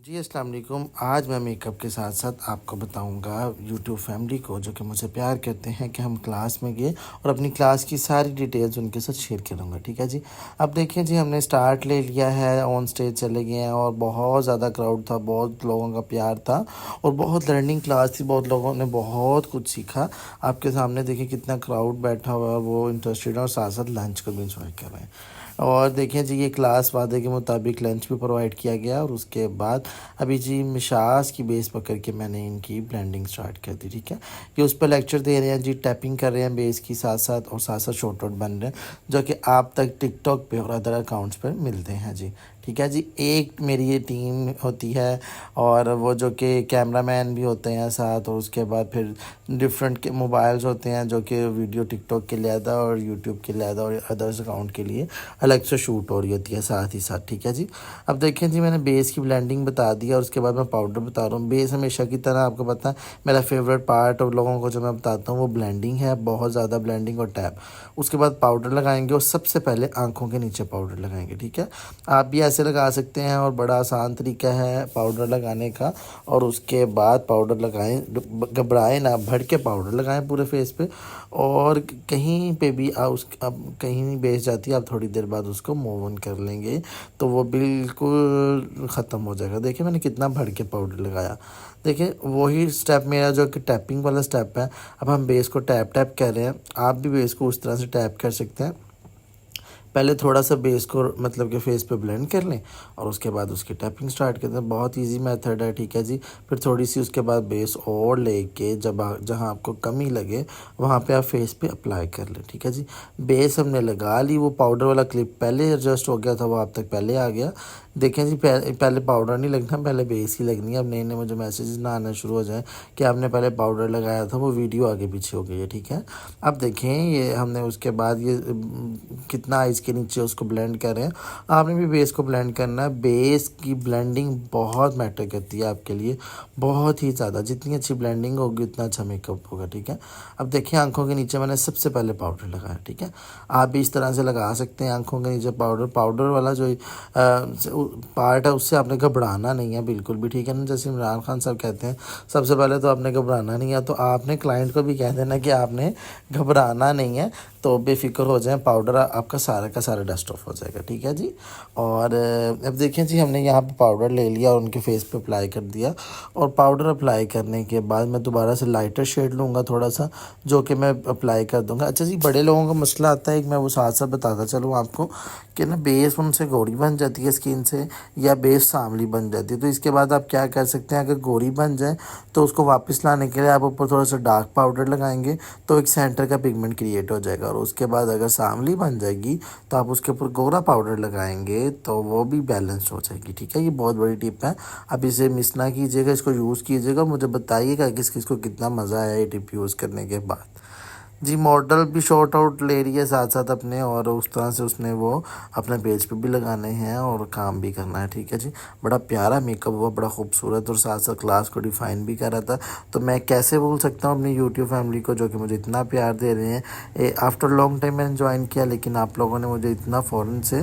जी अस्सलाम वालेकुम। आज मैं मेकअप के साथ साथ आपको बताऊंगा यूट्यूब फैमिली को जो कि मुझे प्यार करते हैं कि हम क्लास में गए और अपनी क्लास की सारी डिटेल्स उनके साथ शेयर करूंगा। ठीक है जी। अब देखिए जी, हमने स्टार्ट ले लिया है, ऑन स्टेज चले गए हैं और बहुत ज़्यादा क्राउड था, बहुत लोगों का प्यार था और बहुत लर्निंग क्लास थी, बहुत लोगों ने बहुत कुछ सीखा। आपके सामने देखिए कितना क्राउड बैठा हुआ है, वो इंटरेस्टेड है और साथ साथ लंच को भी इंजॉय कर रहे हैं। और देखें जी, ये क्लास वादे के मुताबिक लंच भी प्रोवाइड किया गया और उसके बाद अभी जी मिशास की बेस पकड़ के मैंने इनकी ब्लेंडिंग स्टार्ट कर दी। ठीक है, ये उस पर लेक्चर दे रहे हैं जी, टैपिंग कर रहे हैं बेस की साथ साथ और साथ साथ शॉर्ट आउट बन रहे हैं जो कि आप तक टिकटॉक पे और अदर अकाउंट्स पर मिलते हैं जी। ठीक है जी, एक मेरी ये टीम होती है और वो जो कि कैमरामैन भी होते हैं साथ, और उसके बाद फिर डिफरेंट के मोबाइल्स होते हैं जो कि वीडियो टिकटॉक के लिए आता है और यूट्यूब के लिए आता है और अदर्स अकाउंट के लिए अलग से शूट हो रही होती है साथ ही साथ। ठीक है जी। अब देखें जी, मैंने बेस की ब्लेंडिंग बता दी और उसके बाद मैं पाउडर बता रहा हूँ। बेस हमेशा की तरह आपको पता है मेरा फेवरेट पार्ट और लोगों को जो मैं बताता हूँ वो ब्लेंडिंग है, बहुत ज़्यादा ब्लेंडिंग और टैप। उसके बाद पाउडर लगाएंगे और सबसे पहले आंखों के नीचे पाउडर लगाएंगे। ठीक है, आप भी ऐसे लगा सकते हैं और बड़ा आसान तरीका है पाउडर लगाने का। और उसके बाद पाउडर लगाएं, घबराएं ना, भर के पाउडर लगाएं पूरे फेस पे। और कहीं पे भी उस अब कहीं बेस जाती है, आप थोड़ी देर बाद उसको मूव ऑन कर लेंगे तो वो बिल्कुल ख़त्म हो जाएगा। देखिए मैंने कितना भर के पाउडर लगाया। देखिए वही स्टेप मेरा जो कि टैपिंग वाला स्टेप है। अब हम बेस को टैप टैप कर रहे हैं, आप भी बेस को उस तरह से टैप कर सकते हैं। पहले थोड़ा सा बेस को मतलब कि फेस पे ब्लेंड कर लें और उसके बाद उसकी टैपिंग स्टार्ट करते हैं। बहुत इजी मेथड है। ठीक है जी। फिर थोड़ी सी उसके बाद बेस और लेके जहाँ आपको कमी लगे वहाँ पे आप फेस पे अप्लाई कर लें। ठीक है जी। बेस हमने लगा ली, वो पाउडर वाला क्लिप पहले एडजस्ट हो गया था, वो आप तक पहले आ गया। देखें जी, पहले पाउडर नहीं लगना, पहले बेस ही लगनी है। अब नए नए मुझे मैसेजेस ना आना शुरू हो जाए कि आपने पहले पाउडर लगाया था, वो वीडियो आगे पीछे हो गई है। ठीक है, अब देखें ये हमने उसके बाद ये कितना आइज़ के नीचे उसको ब्लेंड कर रहे हैं। आपने भी बेस को ब्लेंड करना है। बेस की ब्लेंडिंग बहुत मैटर करती है आपके लिए, बहुत ही ज़्यादा। जितनी अच्छी ब्लेंडिंग होगी उतना अच्छा मेकअप होगा। ठीक है, अब देखिए आंखों के नीचे मैंने सबसे पहले पाउडर लगाया। ठीक है, आप भी इस तरह से लगा सकते हैं आंखों के नीचे पाउडर। पाउडर वाला जो पार्ट है उससे आपने घबराना नहीं है बिल्कुल भी। ठीक है ना, जैसे इमरान खान साहब कहते हैं सबसे पहले तो आपने घबराना नहीं है, तो आपने क्लाइंट को भी कह देना कि आपने घबराना नहीं है, तो बेफिक्र हो जाए, पाउडर आपका सारा का सारा डस्ट ऑफ हो जाएगा। ठीक है जी। और अब देखें जी, हमने यहाँ पे पाउडर ले लिया और उनके फेस पे अप्लाई कर दिया। और पाउडर अप्लाई करने के बाद मैं दोबारा से लाइटर शेड लूँगा थोड़ा सा, जो कि मैं अप्लाई कर दूँगा। अच्छा जी, बड़े लोगों का मसला आता है, एक मैं वो साथ साथ बताता चलूँ आपको कि ना बेस उनसे गोरी बन जाती है स्किन से या बेस सांवली बन जाती है। तो इसके बाद आप क्या कर सकते हैं, अगर गोरी बन जाए तो उसको वापस लाने के लिए आप ऊपर थोड़ा सा डार्क पाउडर लगाएंगे तो एक सेंटर का पिगमेंट क्रिएट हो जाएगा। और उसके बाद अगर सांवली बन जाएगी तो आप उसके ऊपर गोरा पाउडर लगाएंगे तो वो भी बैलेंस हो जाएगी। ठीक है, ये बहुत बड़ी टिप है। अब इसे मिस ना कीजिएगा, इसको यूज़ कीजिएगा, मुझे बताइएगा किस किस को कितना मज़ा आया ये टिप यूज़ करने के बाद। जी, मॉडल भी शॉर्ट आउट ले रही है साथ साथ अपने, और उस तरह से उसने वो अपने पेज पे भी लगाने हैं और काम भी करना है। ठीक है जी, बड़ा प्यारा मेकअप हुआ, बड़ा खूबसूरत, और साथ साथ क्लास को डिफ़ाइन भी कर रहा था। तो मैं कैसे बोल सकता हूँ अपनी यूट्यूब फैमिली को जो कि मुझे इतना प्यार दे रहे हैं। आफ्टर लॉन्ग टाइम मैंने ज्वाइन किया, लेकिन आप लोगों ने मुझे इतना फ़ौरन से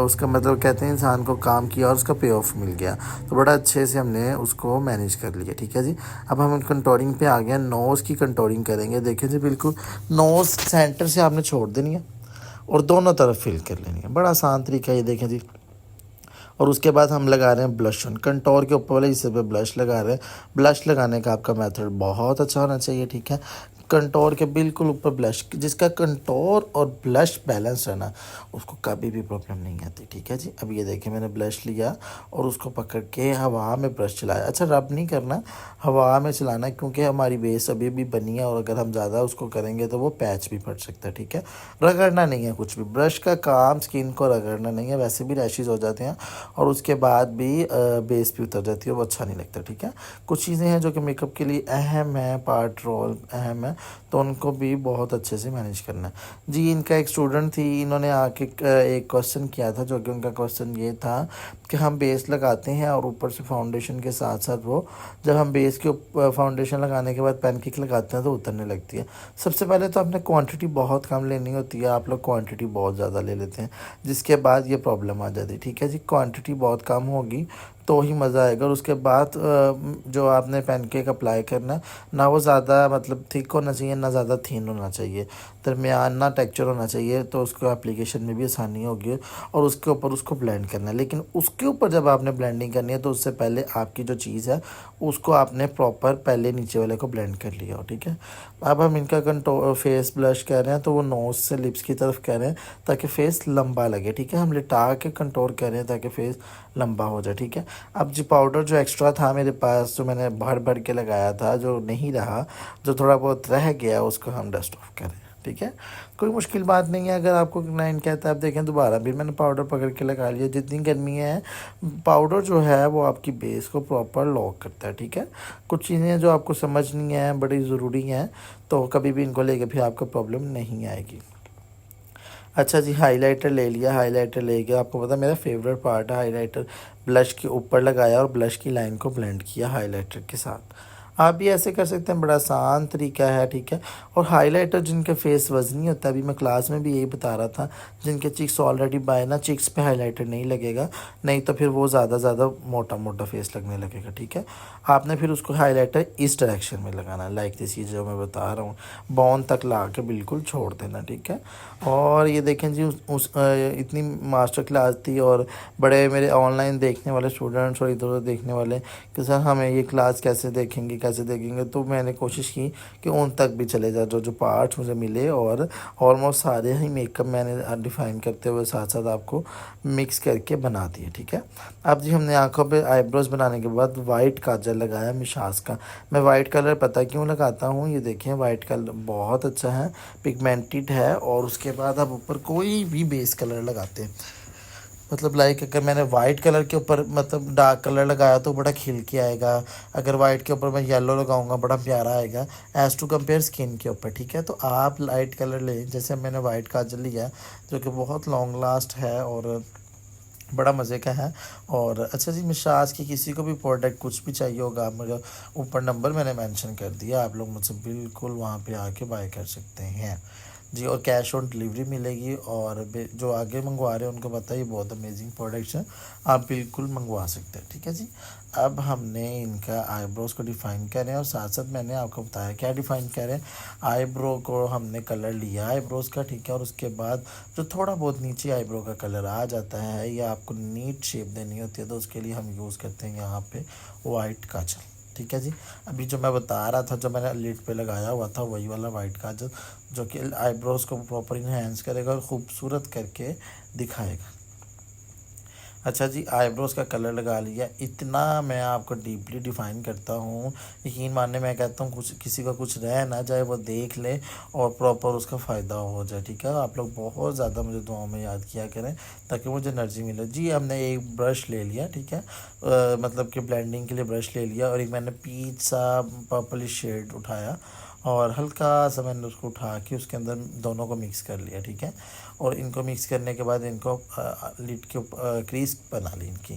उसका मतलब कहते हैं इंसान को काम किया और उसका पे ऑफ मिल गया, तो बड़ा अच्छे से हमने उसको मैनेज कर लिया। ठीक है जी, अब हम कंटोरिंग पे आ गए, नोज़ की कंटोरिंग करेंगे। देखें जी, बिल्कुल नोज सेंटर से आपने छोड़ देनी है और दोनों तरफ फिल कर लेनी है, बड़ा आसान तरीका है ये। देखें जी, और उसके बाद हम लगा रहे हैं ब्लश ऑन, कंटोर के ऊपर वाले हिस्से पे ब्लश लगा रहे हैं। ब्लश लगाने का आपका मेथड बहुत अच्छा होना चाहिए। ठीक है, कंटोर के बिल्कुल ऊपर ब्लश, जिसका कंटोर और ब्लश बैलेंस है ना, उसको कभी भी प्रॉब्लम नहीं आती। ठीक है जी, अब ये देखिए मैंने ब्लश लिया और उसको पकड़ के हवा में ब्रश चलाया। अच्छा, रब नहीं करना, हवा में चलाना है, क्योंकि हमारी बेस अभी भी बनी है और अगर हम ज़्यादा उसको करेंगे तो वो पैच भी पड़ सकता है। ठीक है, रगड़ना नहीं है कुछ भी, ब्रश का काम स्किन को रगड़ना नहीं है, वैसे भी रैशेज़ हो जाते हैं और उसके बाद भी बेस भी उतर जाती है, वो अच्छा नहीं लगता। ठीक है, कुछ चीज़ें हैं जो कि मेकअप के लिए अहम है, पार्ट रोल अहम है, तो उनको भी बहुत अच्छे से मैनेज करना है। जी, इनका एक स्टूडेंट थी, इन्होंने आके एक क्वेश्चन किया था, जो कि उनका क्वेश्चन ये था कि हम बेस लगाते हैं और ऊपर से फाउंडेशन के साथ साथ वो जब हम बेस के ऊपर फाउंडेशन लगाने के बाद पैनकेक लगाते हैं तो उतरने लगती है। सबसे पहले तो आपने क्वांटिटी बहुत कम लेनी होती है, आप लोग क्वांटिटी बहुत ज़्यादा ले लेते हैं, जिसके बाद ये प्रॉब्लम आ जाती है। ठीक है जी, क्वांटिटी बहुत कम होगी तो ही मज़ा आएगा। और उसके बाद जो आपने पैनकेक अप्लाई करना है ना, वो ज़्यादा मतलब थिक होना चाहिए ना ज़्यादा थिन होना चाहिए, दरमियाना टेक्सचर होना चाहिए, तो उसको एप्लीकेशन में भी आसानी होगी। और उसके ऊपर उसको ब्लेंड करना है, लेकिन उसके ऊपर जब आपने ब्लेंडिंग करनी है तो उससे पहले आपकी जो चीज़ है उसको आपने प्रॉपर पहले नीचे वाले को ब्लेंड कर लिया हो, ठीक है। अब हम इनका फेस ब्लश कर रहे हैं तो वो नोज़ से लिप्स की तरफ कर रहे हैं ताकि फेस लंबा लगे, ठीक है। हम लिटा के कंटोर कर रहे हैं ताकि फेस लंबा हो जाए, ठीक है। अब जो पाउडर जो एक्स्ट्रा था मेरे पास, जो मैंने भर भर के लगाया था, जो नहीं रहा, जो थोड़ा बहुत रह गया, उसको हम डस्ट ऑफ करें, ठीक है। कोई मुश्किल बात नहीं है। अगर आपको क्लाइंट कहता है, आप देखें दोबारा भी मैंने पाउडर पकड़ के लगा लिया। जितनी गर्मी है, पाउडर जो है वो आपकी बेस को प्रॉपर लॉक करता है, ठीक है। कुछ चीज़ें जो आपको समझनी है बड़ी ज़रूरी हैं, तो कभी भी इनको लेके भी आपको प्रॉब्लम नहीं आएगी। अच्छा जी, हाइलाइटर ले लिया। हाइलाइटर ले गया, आपको पता है मेरा फेवरेट पार्ट है हाइलाइटर। ब्लश के ऊपर लगाया और ब्लश की लाइन को ब्लेंड किया हाइलाइटर के साथ। आप भी ऐसे कर सकते हैं, बड़ा आसान तरीका है, ठीक है। और हाइलाइटर जिनके फेस वजनी होता है, अभी मैं क्लास में भी यही बता रहा था, जिनके चिक्स ऑलरेडी बाय ना, चिक्स पे हाइलाइटर नहीं लगेगा, नहीं तो फिर वो ज़्यादा मोटा मोटा फेस लगने लगेगा, ठीक है। आपने फिर उसको हाइलाइटर इस डायरेक्शन में लगाना है, लाइक दिस, जो मैं बता रहा हूँ, बाउंड तक ला के बिल्कुल छोड़ देना, ठीक है। और ये देखें जी, इतनी मास्टर क्लास थी और बड़े मेरे ऑनलाइन देखने वाले स्टूडेंट्स और इधर उधर देखने वाले कि सर हमें ये क्लास कैसे देखेंगे, तो मैंने कोशिश की कि उन तक भी चले जाए, जो जो पार्ट्स मुझे मिले। और ऑलमोस्ट सारे ही मेकअप मैंने डिफ़ाइन करते हुए साथ साथ आपको मिक्स करके बना दिए, ठीक है। अब जी हमने आंखों पे आईब्रोज बनाने के बाद वाइट काजल लगाया मिशास का। मैं वाइट कलर पता क्यों लगाता हूँ, ये देखें वाइट कलर बहुत अच्छा है, पिगमेंटेड है। और उसके बाद आप ऊपर कोई भी बेस कलर लगाते हैं, मतलब लाइक अगर मैंने वाइट कलर के ऊपर मतलब डार्क कलर लगाया तो बड़ा खिल के आएगा। अगर वाइट के ऊपर मैं येलो लगाऊंगा बड़ा प्यारा आएगा, एज़ टू कंपेयर स्किन के ऊपर, ठीक है। तो आप लाइट कलर लें, जैसे मैंने वाइट काजल लिया जो कि बहुत लॉन्ग लास्ट है और बड़ा मज़े का है। और अच्छा जी, मिशास की किसी को भी प्रोडक्ट कुछ भी चाहिए होगा, आप मुझे ऊपर नंबर मैंने मेंशन कर दिया, आप लोग मुझसे बिल्कुल वहाँ पे आके बाय कर सकते हैं जी। और कैश ऑन डिलीवरी मिलेगी। और जो आगे मंगवा रहे हैं उनको पता है ये बहुत अमेजिंग प्रोडक्ट्स हैं, आप बिल्कुल मंगवा सकते हैं, ठीक है जी। अब हमने इनका आईब्रोज को डिफ़ाइन करें और साथ साथ मैंने आपको बताया क्या डिफ़ाइन करें। आईब्रो को हमने कलर लिया आईब्रोज का, ठीक है। और उसके बाद जो थोड़ा बहुत नीचे आईब्रो का कलर आ जाता है या आपको नीट शेप देनी होती है, तो उसके लिए हम यूज़ करते हैं यहाँ पे वाइट काजल, ठीक है जी। अभी जो मैं बता रहा था, जो मैंने लिड पे लगाया हुआ था, वही वाला वाइट काजल, जो कि आईब्रोज को प्रॉपर इन्हेंस करेगा और ख़ूबसूरत करके दिखाएगा। अच्छा जी, आईब्रोज़ का कलर लगा लिया। इतना मैं आपको डीपली डिफ़ाइन करता हूँ, यकीन मानने मैं कहता हूँ कुछ किसी का कुछ रह ना जाए, वो देख ले और प्रॉपर उसका फ़ायदा हो जाए, ठीक है। आप लोग बहुत ज़्यादा मुझे दुआओं में याद किया करें ताकि मुझे एनर्जी मिले जी। हमने एक ब्रश ले लिया, ठीक है, मतलब कि ब्लेंडिंग के लिए ब्रश ले लिया। और एक मैंने पीच सा पर्पलिश शेड उठाया और हल्का सा मैंने उसको उठा के उसके अंदर दोनों को मिक्स कर लिया, ठीक है। और इनको मिक्स करने के बाद इनको लिड के क्रीज बना ली, इनकी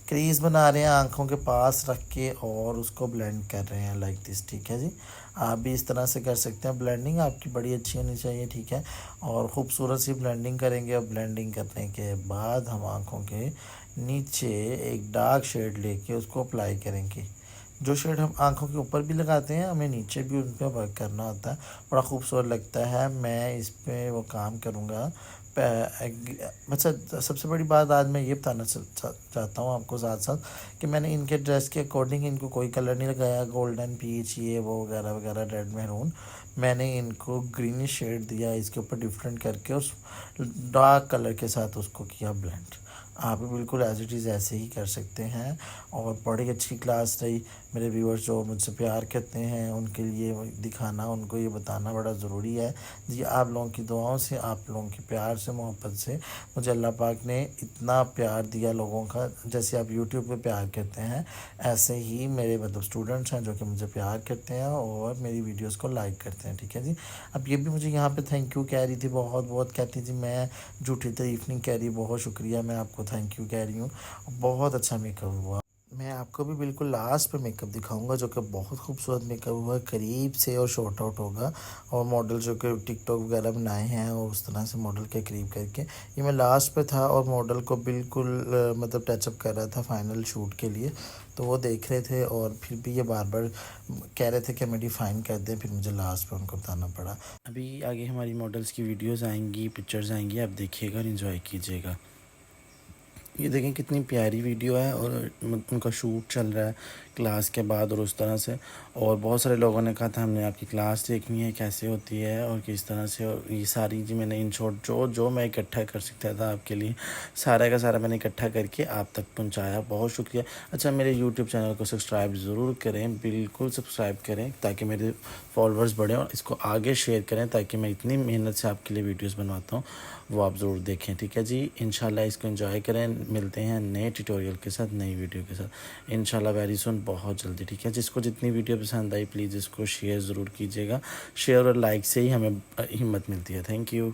क्रीज बना रहे हैं आँखों के पास रख के और उसको ब्लेंड कर रहे हैं लाइक दिस, ठीक है जी। आप भी इस तरह से कर सकते हैं। ब्लेंडिंग आपकी बड़ी अच्छी होनी चाहिए, ठीक है। और ख़ूबसूरत सी ब्लेंडिंग करेंगे और ब्लेंडिंग करने के बाद हम आँखों के नीचे एक डार्क शेड लेके उसको अप्लाई करेंगे। जो शेड हम आँखों के ऊपर भी लगाते हैं, हमें नीचे भी उन पर वर्क करना होता है, बड़ा खूबसूरत लगता है। मैं इस पर वो काम करूँगा। अच्छा, सबसे बड़ी बात आज मैं ये बताना चाहता हूँ आपको साथ साथ कि मैंने इनके ड्रेस के अकॉर्डिंग इनको कोई कलर नहीं लगाया, गोल्डन पीच ये वो वगैरह वगैरह, रेड मैरून। मैंने इनको ग्रीनिश शेड दिया इसके ऊपर डिफरेंट करके, उस डार्क कलर के साथ उसको किया ब्लेंड। आप भी बिल्कुल एज इट इज़ ऐसे ही कर सकते हैं। और बड़ी अच्छी क्लास रही। मेरे व्यूअर्स जो मुझसे प्यार करते हैं उनके लिए दिखाना, उनको ये बताना बड़ा ज़रूरी है जी। आप लोगों की दुआओं से, आप लोगों के प्यार से, मोहब्बत से मुझे अल्लाह पाक ने इतना प्यार दिया लोगों का। जैसे आप यूट्यूब पे प्यार करते हैं, ऐसे ही मेरे मतलब स्टूडेंट्स हैं जो कि मुझे प्यार करते हैं और मेरी वीडियोस को लाइक करते हैं, ठीक है जी। अब ये भी मुझे यहाँ पे थैंक यू कह रही थी, बहुत बहुत कहती थी, मैं झूठी तारीफ नहीं कह रही, बहुत शुक्रिया, मैं आपको थैंक यू कह रही हूँ। बहुत अच्छा मेकअप हुआ। मैं आपको भी बिल्कुल लास्ट पे मेकअप दिखाऊंगा जो कि बहुत खूबसूरत मेकअप हुआ है, करीब से और शॉर्ट आउट होगा। और मॉडल जो कि टिकटॉक वगैरह बनाए हैं और उस तरह से मॉडल के करीब करके ये मैं लास्ट पे था और मॉडल को बिल्कुल मतलब टचअप कर रहा था फाइनल शूट के लिए। तो वो देख रहे थे और फिर भी ये बार बार कह रहे थे कि हमें डिफ़ाइन कर दें, फिर मुझे लास्ट पे उनको बताना पड़ा। अभी आगे हमारी मॉडल्स की वीडियोज़ आएंगी, पिक्चर्स आएंगी, आप देखिएगा और इन्जॉय कीजिएगा। ये देखें कितनी प्यारी वीडियो है और उनका शूट चल रहा है क्लास के बाद और उस तरह से। और बहुत सारे लोगों ने कहा था हमने आपकी क्लास देखनी है कैसे होती है और किस तरह से, और ये सारी जी मैंने इन शॉर्ट जो जो मैं इकट्ठा कर सकता था आपके लिए सारा का सारा मैंने इकट्ठा करके आप तक पहुंचाया। बहुत शुक्रिया। अच्छा, मेरे यूट्यूब चैनल को सब्सक्राइब ज़रूर करें, बिल्कुल सब्सक्राइब करें ताकि मेरे फॉलोअर्स बढ़ें, और इसको आगे शेयर करें ताकि मैं इतनी मेहनत से आपके लिए वीडियोज़ बनवाता हूँ वो आप ज़रूर देखें। ठीक है जी, इंशाल्लाह इसको एंजॉय करें। मिलते हैं नए ट्यूटोरियल के साथ, नई वीडियो के साथ इंशाल्लाह वेरी सुन, बहुत जल्दी। ठीक है, जिसको जितनी वीडियो पसंद आई प्लीज़ इसको शेयर ज़रूर कीजिएगा। शेयर और लाइक से ही हमें हिम्मत मिलती है। Thank you.